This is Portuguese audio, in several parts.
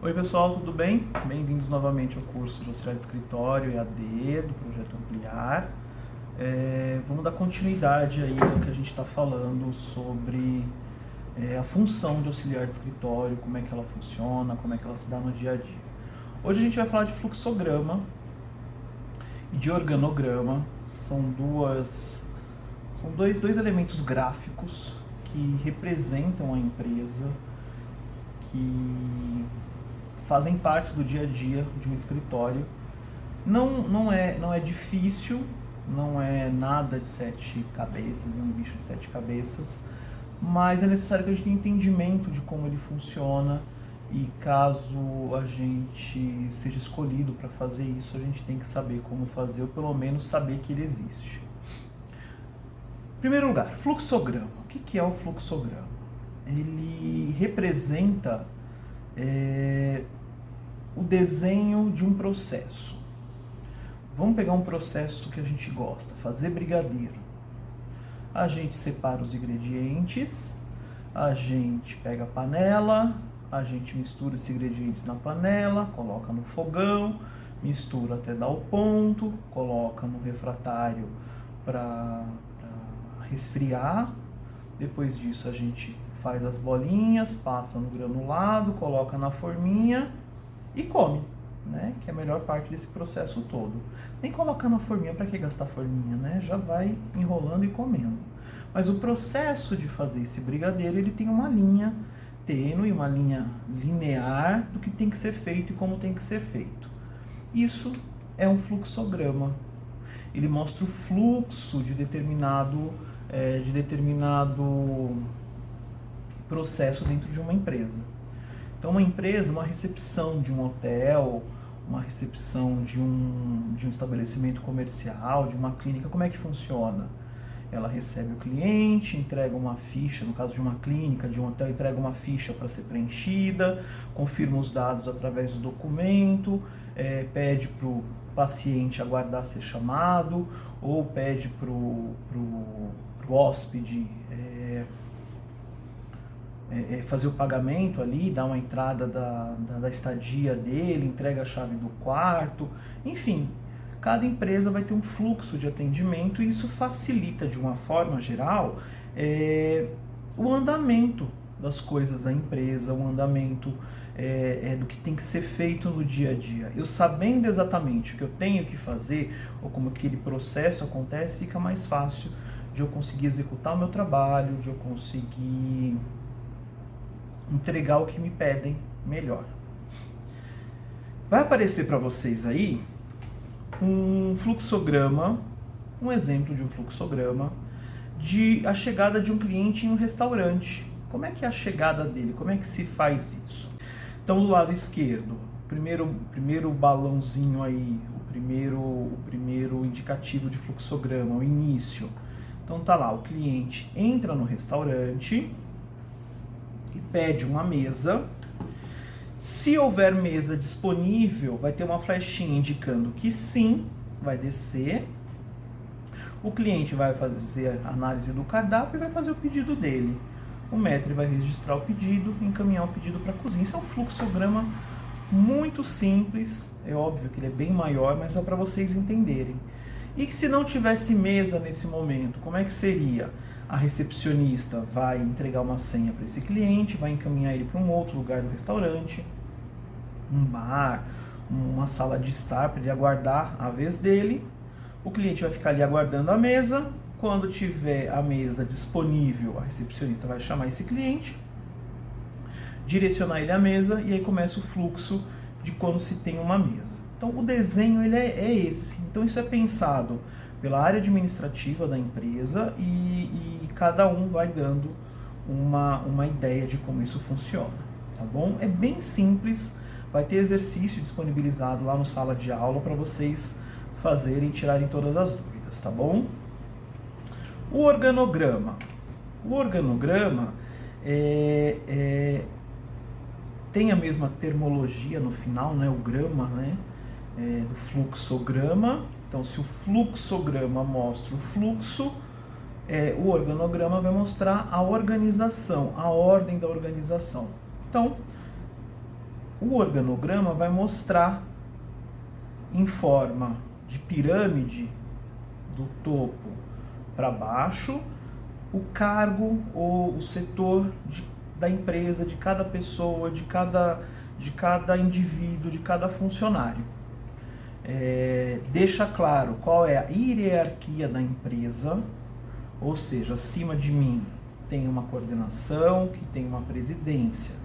Oi pessoal, tudo bem? Bem-vindos novamente ao curso de Auxiliar de Escritório EAD do Projeto Ampliar. Vamos dar continuidade aí ao que a gente está falando sobre a função de auxiliar de escritório, como é que ela funciona, como é que ela se dá no dia a dia. Hoje a gente vai falar de fluxograma e de organograma. São dois elementos gráficos que representam a empresa, que fazem parte do dia a dia de um escritório. Não é difícil, não é nada de 7 cabeças, um bicho de 7 cabeças, mas é necessário que a gente tenha entendimento de como ele funciona, e caso a gente seja escolhido para fazer isso, a gente tem que saber como fazer, ou pelo menos saber que ele existe. Em primeiro lugar, fluxograma. O que é o fluxograma? Ele representa o desenho de um processo. Vamos pegar um processo que a gente gosta, fazer brigadeiro. A gente separa os ingredientes, a gente pega a panela, a gente mistura esses ingredientes na panela, coloca no fogão, mistura até dar o ponto, coloca no refratário para resfriar. Depois disso a gente faz as bolinhas, passa no granulado, coloca na forminha e come, né? Que é a melhor parte desse processo todo. Nem colocar na forminha, para que gastar forminha, né? Já vai enrolando e comendo. Mas o processo de fazer esse brigadeiro, ele tem uma linha tênue, uma linha linear do que tem que ser feito e como tem que ser feito. Isso é um fluxograma. Ele mostra o fluxo de determinado processo dentro de uma empresa. Então, uma empresa, uma recepção de um hotel, uma recepção de um estabelecimento comercial, de uma clínica, como é que funciona? Ela recebe o cliente, entrega uma ficha, no caso de uma clínica, de um hotel, entrega uma ficha para ser preenchida, confirma os dados através do documento, pede para o paciente aguardar ser chamado, ou pede para o hóspede fazer o pagamento ali, dar uma entrada da estadia dele, entrega a chave do quarto, enfim. Cada empresa vai ter um fluxo de atendimento e isso facilita, de uma forma geral, o andamento das coisas da empresa, o andamento do que tem que ser feito no dia a dia. Eu sabendo exatamente o que eu tenho que fazer, ou como aquele processo acontece, fica mais fácil de eu conseguir executar o meu trabalho, de eu conseguir entregar o que me pedem melhor. Vai aparecer para vocês aí um fluxograma, um exemplo de um fluxograma de a chegada de um cliente em um restaurante. Como é que é a chegada dele? Como é que se faz isso? Então, do lado esquerdo, primeiro balãozinho aí, o primeiro indicativo de fluxograma, o início. Então tá lá, o cliente entra no restaurante e pede uma mesa. Se houver mesa disponível, vai ter uma flechinha indicando que sim, vai descer. O cliente vai fazer a análise do cardápio e vai fazer o pedido dele. O maître vai registrar o pedido e encaminhar o pedido para a cozinha. Isso é um fluxograma muito simples, é óbvio que ele é bem maior, mas é para vocês entenderem. E que se não tivesse mesa nesse momento, como é que seria? A recepcionista vai entregar uma senha para esse cliente, vai encaminhar ele para um outro lugar do restaurante, um bar, uma sala de estar para ele aguardar a vez dele. O cliente vai ficar ali aguardando a mesa. Quando tiver a mesa disponível, a recepcionista vai chamar esse cliente, direcionar ele à mesa e aí começa o fluxo de quando se tem uma mesa. Então o desenho ele é esse. Então isso é pensado pela área administrativa da empresa e cada um vai dando uma ideia de como isso funciona, tá bom? É bem simples, vai ter exercício disponibilizado lá no sala de aula para vocês fazerem e tirarem todas as dúvidas, tá bom? O organograma. O organograma tem a mesma termologia no final, né? O grama, né? Do fluxograma. Então, se o fluxograma mostra o fluxo, o organograma vai mostrar a organização, a ordem da organização. Então, O organograma vai mostrar em forma de pirâmide do topo para baixo o cargo ou o setor da empresa, de cada pessoa, de cada indivíduo, de cada funcionário. Deixa claro qual é a hierarquia da empresa, ou seja, acima de mim tem uma coordenação, que tem uma presidência.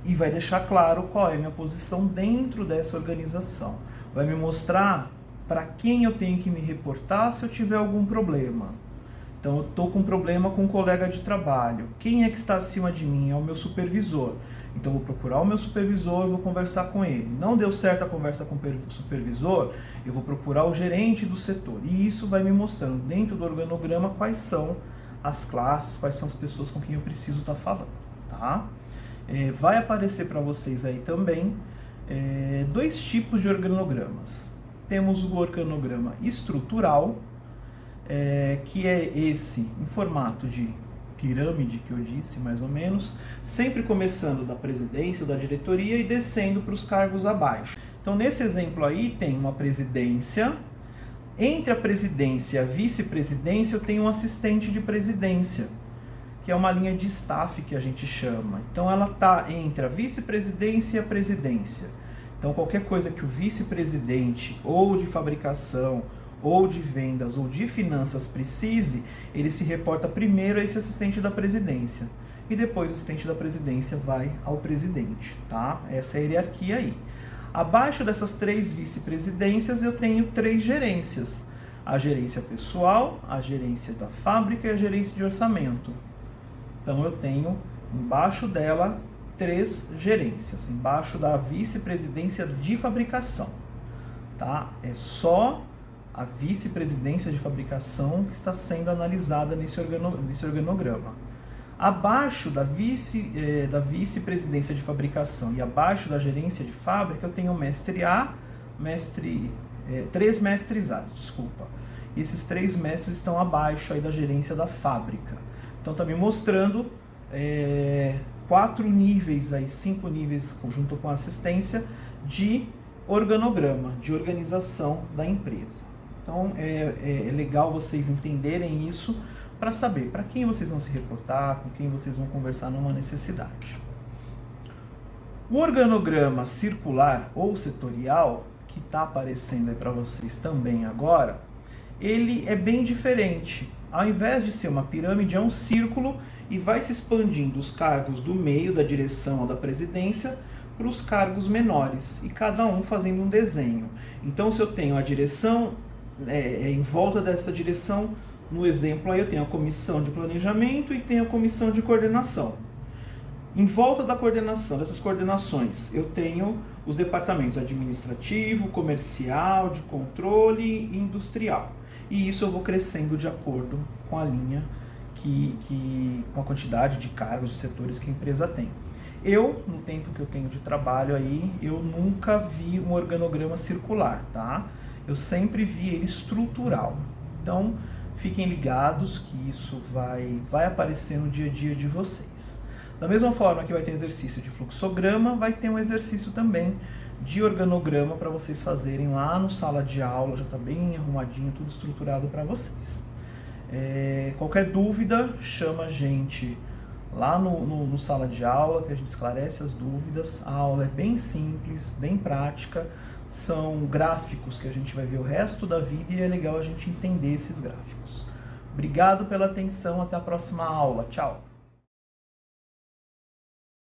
E vai deixar claro qual é a minha posição dentro dessa organização. Vai me mostrar para quem eu tenho que me reportar se eu tiver algum problema. Então, eu estou com um problema com um colega de trabalho. Quem é que está acima de mim? É o meu supervisor. Então, eu vou procurar o meu supervisor e vou conversar com ele. Não deu certo a conversa com o supervisor, eu vou procurar o gerente do setor. E isso vai me mostrando dentro do organograma quais são as classes, quais são as pessoas com quem eu preciso estar falando. Tá? Vai aparecer para vocês aí também dois tipos de organogramas. Temos o organograma estrutural, que é esse em formato de pirâmide que eu disse, mais ou menos, sempre começando da presidência ou da diretoria e descendo para os cargos abaixo. Então, nesse exemplo aí, tem uma presidência. Entre a presidência e a vice-presidência, eu tenho um assistente de presidência, que é uma linha de staff que a gente chama. Então, ela está entre a vice-presidência e a presidência. Então, qualquer coisa que o vice-presidente ou de fabricação, ou de vendas, ou de finanças precise, ele se reporta primeiro a esse assistente da presidência. E depois o assistente da presidência vai ao presidente, tá? Essa é a hierarquia aí. Abaixo dessas 3 vice-presidências eu tenho 3 gerências. A gerência pessoal, a gerência da fábrica e a gerência de orçamento. Então eu tenho embaixo dela 3 gerências, embaixo da vice-presidência de fabricação, tá? É só a vice-presidência de fabricação que está sendo analisada nesse organograma. Abaixo da vice-presidência de fabricação e abaixo da gerência de fábrica, eu tenho o mestre A, 3 mestres A, desculpa. E esses 3 mestres estão abaixo aí da gerência da fábrica. Então está me mostrando 4 níveis, aí, 5 níveis, junto com a assistência, de organograma, de organização da empresa. Então é legal vocês entenderem isso para saber para quem vocês vão se reportar, com quem vocês vão conversar numa necessidade. O organograma circular ou setorial, que está aparecendo aí para vocês também agora, ele é bem diferente. Ao invés de ser uma pirâmide, é um círculo e vai se expandindo os cargos do meio, da direção ou da presidência, para os cargos menores, e cada um fazendo um desenho. Então, se eu tenho a direção, em volta dessa direção, no exemplo aí eu tenho a comissão de planejamento e tenho a comissão de coordenação. Em volta da coordenação, dessas coordenações, eu tenho os departamentos administrativo, comercial, de controle e industrial. E isso eu vou crescendo de acordo com a linha, com a quantidade de cargos e setores que a empresa tem. Eu, no tempo que eu tenho de trabalho aí, eu nunca vi um organograma circular, tá? Eu sempre vi ele estrutural. Então, fiquem ligados que isso vai aparecer no dia a dia de vocês. Da mesma forma que vai ter exercício de fluxograma, vai ter um exercício também de organograma para vocês fazerem lá no sala de aula, já está bem arrumadinho, tudo estruturado para vocês. Qualquer dúvida, chama a gente lá no sala de aula, que a gente esclarece as dúvidas. A aula é bem simples, bem prática, são gráficos que a gente vai ver o resto da vida e é legal a gente entender esses gráficos. Obrigado pela atenção, até a próxima aula. Tchau!